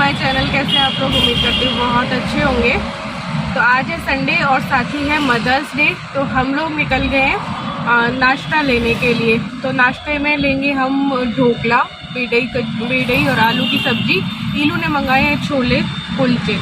My channel. कैसे आप लोग? उम्मीद करती हूँ बहुत अच्छे होंगे। तो आज है संडे और साथ ही है मदर्स डे। तो हम लोग निकल गए हैं नाश्ता लेने के लिए। तो नाश्ते में लेंगे हम ढोकला, बेडई और आलू की सब्जी। ईलू ने मंगाए हैं छोले कुलचे।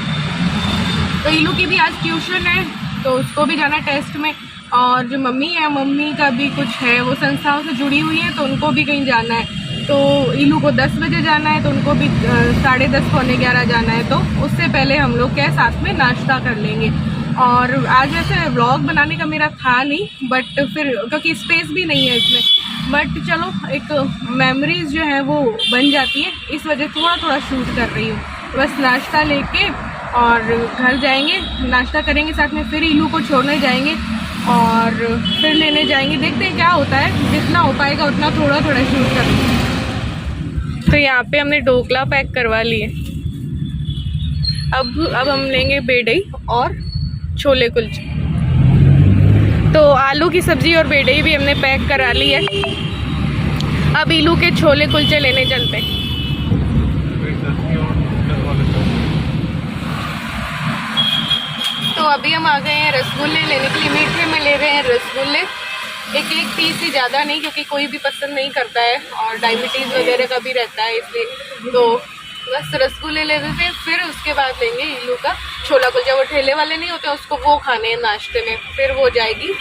तो ईलू की भी आज ट्यूशन है तो उसको भी जाना टेस्ट में। और जो मम्मी है, मम्मी का भी कुछ है, वो संस्थाओं से जुड़ी हुई है तो उनको भी कहीं जाना है। तो ईलू को 10 बजे जाना है तो उनको भी 10:30 पौने 11 जाना है। तो उससे पहले हम लोग क्या साथ में नाश्ता कर लेंगे। और आज वैसे व्लॉग बनाने का मेरा था नहीं, बट फिर क्योंकि स्पेस भी नहीं है इसमें, बट चलो एक मेमोरीज जो है वो बन जाती है, इस वजह थोड़ा थोड़ा शूट कर रही हूँ। बस नाश्ता लेके और घर जाएंगे, नाश्ता करेंगे साथ में, फिर ईलू को छोड़ने जाएंगे और फिर लेने जाएंगे। देखते हैं क्या होता है, जितना हो पाएगा उतना थोड़ा थोड़ा शूट करेंगे। तो यहाँ पे हमने ढोकला पैक करवा लिए। अब हम लेंगे बेडई और छोले कुलचे। तो आलू की सब्जी और बेडई भी हमने पैक करा ली है। अब ईलू के छोले कुलचे लेने चलते हैं। तो अभी हम आ गए हैं रसगुल्ले लेने के लिए। मीठे में ले रहे हैं रसगुल्ले, एक पीस ही, ज़्यादा नहीं, क्योंकि कोई भी पसंद नहीं करता है और डायबिटीज़ वगैरह का भी रहता है, इसलिए तो बस रसगुल्ले ले लेते हैं। फिर उसके बाद लेंगे ईलू का छोला कुलचा। वो ठेले वाले नहीं होते, उसको वो खाने हैं नाश्ते में। फिर वो जाएगी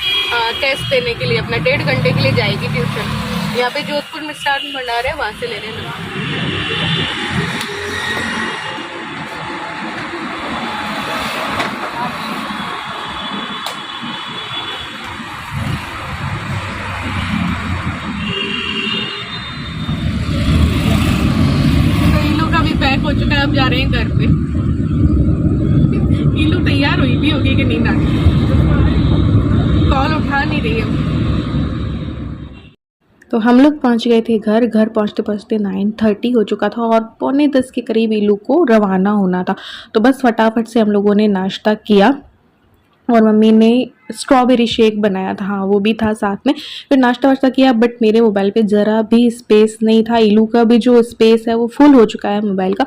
टेस्ट देने के लिए, अपना 1.5 घंटे के लिए जाएगी ट्यूशन। यहाँ पे जोधपुर में मिष्ठान भंडार है, वहाँ से ले लेना। पैक हो चुका है, अब जा रहे हैं घर पे। ईलू तैयार हुई भी होगी कि नींद आ गई, कॉल उठा नहीं रही है। तो हम लोग पहुंच गए थे घर पहुंचते पहुंचते 9:30 हो चुका था और 9:45 के करीब ईलू को रवाना होना था। तो बस फटाफट से हम लोगों ने नाश्ता किया और मम्मी ने स्ट्रॉबेरी शेक बनाया था, हाँ वो भी था साथ में। फिर नाश्ता वाश्ता किया, बट मेरे मोबाइल पे ज़रा भी स्पेस नहीं था। ईलू का भी जो स्पेस है वो फुल हो चुका है मोबाइल का।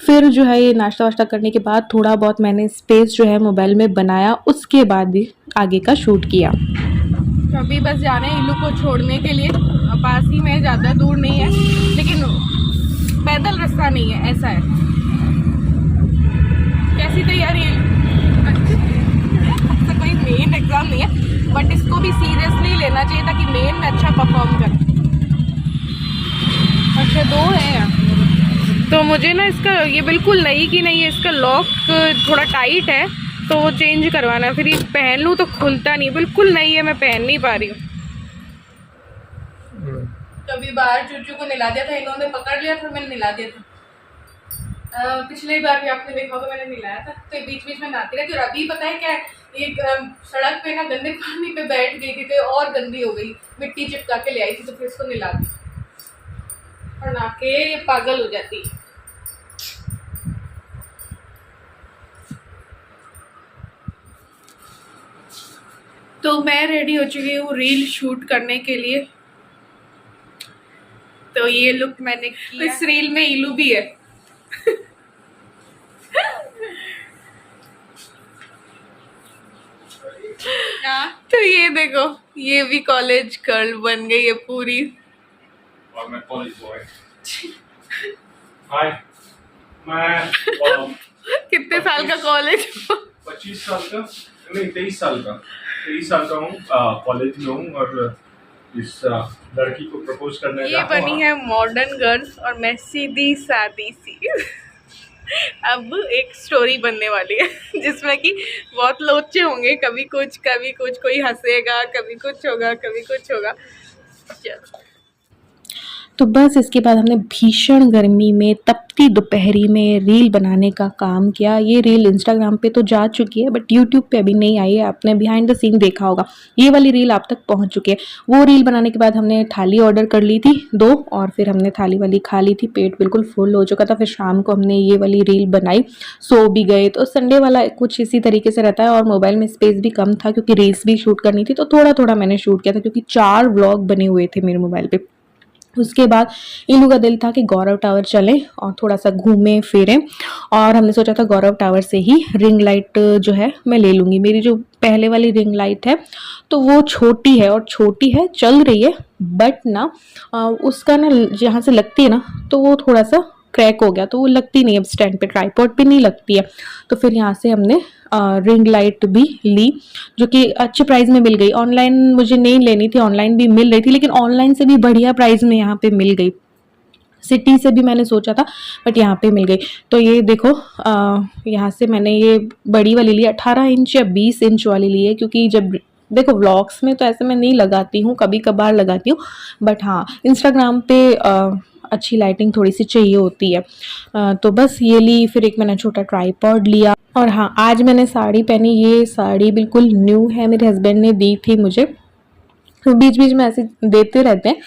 फिर जो है ये नाश्ता वाश्ता करने के बाद थोड़ा बहुत मैंने स्पेस जो है मोबाइल में बनाया, उसके बाद भी आगे का शूट किया। तो अभी बस जा रहे हैं ईलू को छोड़ने के लिए। पास ही में, ज़्यादा दूर नहीं है, लेकिन पैदल रास्ता नहीं है, ऐसा है। कैसी तैयारी है? कोई मेन एग्जाम नहीं है, बट इसको भी सीरियसली लेना चाहिए ताकि मेन में अच्छा परफॉर्म कर। अच्छा 2 है यार। तो मुझे ना इसका ये बिल्कुल नई की नहीं है, इसका लॉक थोड़ा टाइट है तो वो चेंज करवाना है। फिर ये पहन लूँ तो खुलता नहीं, बिल्कुल नई है, मैं पहन नहीं पा रही हूँ। कभी बाहर चूचू को नहला दिया था, इन्होंने पकड़ लिया था, मैंने नहला दिया था। पिछली बार भी आपने देखा होगा मैंने नहलाया था, तो बीच बीच में नहाती रहती। और अभी पता है क्या, एक सड़क पे ना गंदे पानी पे बैठ गई थी तो और गंदी हो गई, मिट्टी चिपका के ले आई थी, तो फिर इसको नहला दी और नहा के पागल हो जाती। तो मैं रेडी हो चुकी हूँ रील शूट करने के लिए। तो ये लुक मैंने किया। इस रील में ईलू भी है। तो ये देखो, ये भी कॉलेज गर्ल बन गई है पूरी। और मैं कॉलेज बॉय। हाय, मैं कितने साल का कॉलेज? 25 साल का नहीं, 23 साल का 23 साल का हूँ, कॉलेज में हूँ और इस लड़की को प्रपोज करने ये बनी है मॉडर्न गर्ल्स और मैं सीधी सादी सी। अब एक स्टोरी बनने वाली है जिसमें कि बहुत लोचे होंगे, कभी कुछ कोई हंसेगा, कभी कुछ होगा, कभी कुछ होगा। चलो। तो बस इसके बाद हमने भीषण गर्मी में, तपती दोपहरी में रील बनाने का काम किया। ये रील इंस्टाग्राम पे तो जा चुकी है, बट यूट्यूब पे अभी नहीं आई है। आपने बिहाइंड द सीन देखा होगा, ये वाली रील आप तक पहुंच चुकी है। वो रील बनाने के बाद हमने थाली ऑर्डर कर ली थी 2, और फिर हमने थाली वाली खा ली थी, पेट बिल्कुल फुल हो चुका था। फिर शाम को हमने ये वाली रील बनाई, सो भी गए। तो संडे वाला कुछ इसी तरीके से रहता है और मोबाइल में स्पेस भी कम था क्योंकि रील्स भी शूट करनी थी, तो थोड़ा थोड़ा मैंने शूट किया था क्योंकि 4 व्लॉग बने हुए थे मेरे मोबाइल पे। उसके बाद इलू का दिल था कि गौरव टावर चलें और थोड़ा सा घूमें फिरें, और हमने सोचा था गौरव टावर से ही रिंग लाइट जो है मैं ले लूँगी। मेरी जो पहले वाली रिंग लाइट है तो वो छोटी है, और छोटी है चल रही है, बट ना उसका ना जहाँ से लगती है ना तो वो थोड़ा सा क्रैक हो गया, तो वो लगती नहीं है अब स्टैंड पे, ट्राईपॉड पे नहीं लगती है। तो फिर यहाँ से हमने रिंग लाइट भी ली, जो कि अच्छे प्राइस में मिल गई। ऑनलाइन मुझे नहीं लेनी थी, ऑनलाइन भी मिल रही थी, लेकिन ऑनलाइन से भी बढ़िया प्राइस में यहाँ पे मिल गई। सिटी से भी मैंने सोचा था बट यहाँ पे मिल गई। तो ये देखो यहाँ से मैंने ये बड़ी वाली ली, 18 इंच या 20 इंच वाली ली है, क्योंकि जब देखो व्लॉग्स में तो ऐसे मैं नहीं लगाती हूँ, कभी कभार लगाती हूँ, बट हाँ इंस्टाग्राम पे अच्छी लाइटिंग थोड़ी सी चाहिए होती है। तो बस ये ली, फिर एक मैंने छोटा ट्राईपॉड लिया। और हाँ, आज मैंने साड़ी पहनी, ये साड़ी बिल्कुल न्यू है, मेरे हस्बैंड ने दी थी मुझे, तो बीच बीच में ऐसे देते रहते हैं।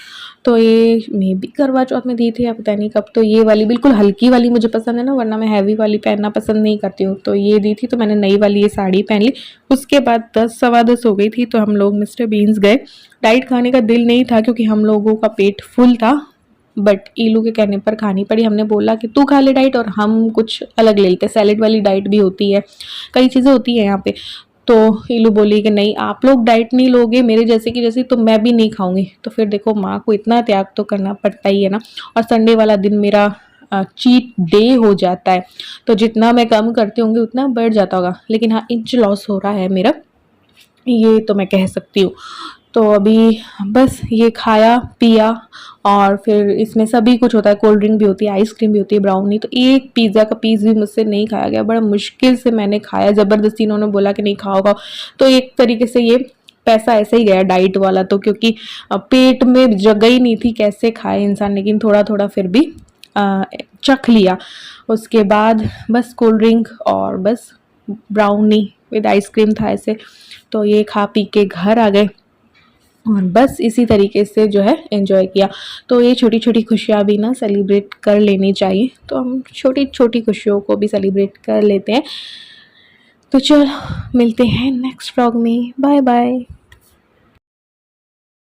तो ये मे भी करवा चौथ में दी थी या पता नहीं कब। तो ये वाली बिल्कुल हल्की वाली मुझे पसंद है ना, वरना मैं हैवी वाली पहनना पसंद नहीं करती हूँ। तो ये दी थी तो मैंने नई वाली ये साड़ी पहन ली। उसके बाद 10 सवा 10 हो गई थी तो हम लोग मिस्टर बीन्स गए। डाइट खाने का दिल नहीं था क्योंकि हम लोगों का पेट फुल था, बट ईलू के कहने पर खानी पड़ी। हमने बोला कि तू खा ले डाइट और हम कुछ अलग ले लेते, सैलेड वाली डाइट भी होती है, कई चीज़ें होती है यहाँ पे। तो ईलू बोली कि नहीं आप लोग डाइट नहीं लोगे मेरे जैसे की जैसे, तो मैं भी नहीं खाऊंगी। तो फिर देखो माँ को इतना त्याग तो करना पड़ता ही है ना। और संडे वाला दिन मेरा चीट डे हो जाता है, तो जितना मैं कम करती होंगी उतना बढ़ जाता होगा, लेकिन हाँ इंच लॉस हो रहा है मेरा, ये तो मैं कह सकती हूँ। तो अभी बस ये खाया पिया, और फिर इसमें सभी कुछ होता है, कोल्ड ड्रिंक भी होती है, आइसक्रीम भी होती है, ब्राउनी। तो एक पिज़्ज़ा का पीस भी मुझसे नहीं खाया गया, बड़ा मुश्किल से मैंने खाया, ज़बरदस्ती इन्होंने बोला कि नहीं खाओ खाओ। तो एक तरीके से ये पैसा ऐसे ही गया डाइट वाला, तो क्योंकि पेट में जगह ही नहीं थी, कैसे खाए इंसान, लेकिन थोड़ा थोड़ा फिर भी चख लिया। उसके बाद बस कोल्ड ड्रिंक और बस ब्राउनी विद आइसक्रीम था ऐसे। तो ये खा पी के घर आ गए और बस इसी तरीके से जो है एंजॉय किया। तो ये छोटी छोटी खुशियाँ भी ना सेलिब्रेट कर लेनी चाहिए, तो हम छोटी छोटी खुशियों को भी सेलिब्रेट कर लेते हैं। तो चलो मिलते हैं नेक्स्ट व्लॉग में, बाय बाय।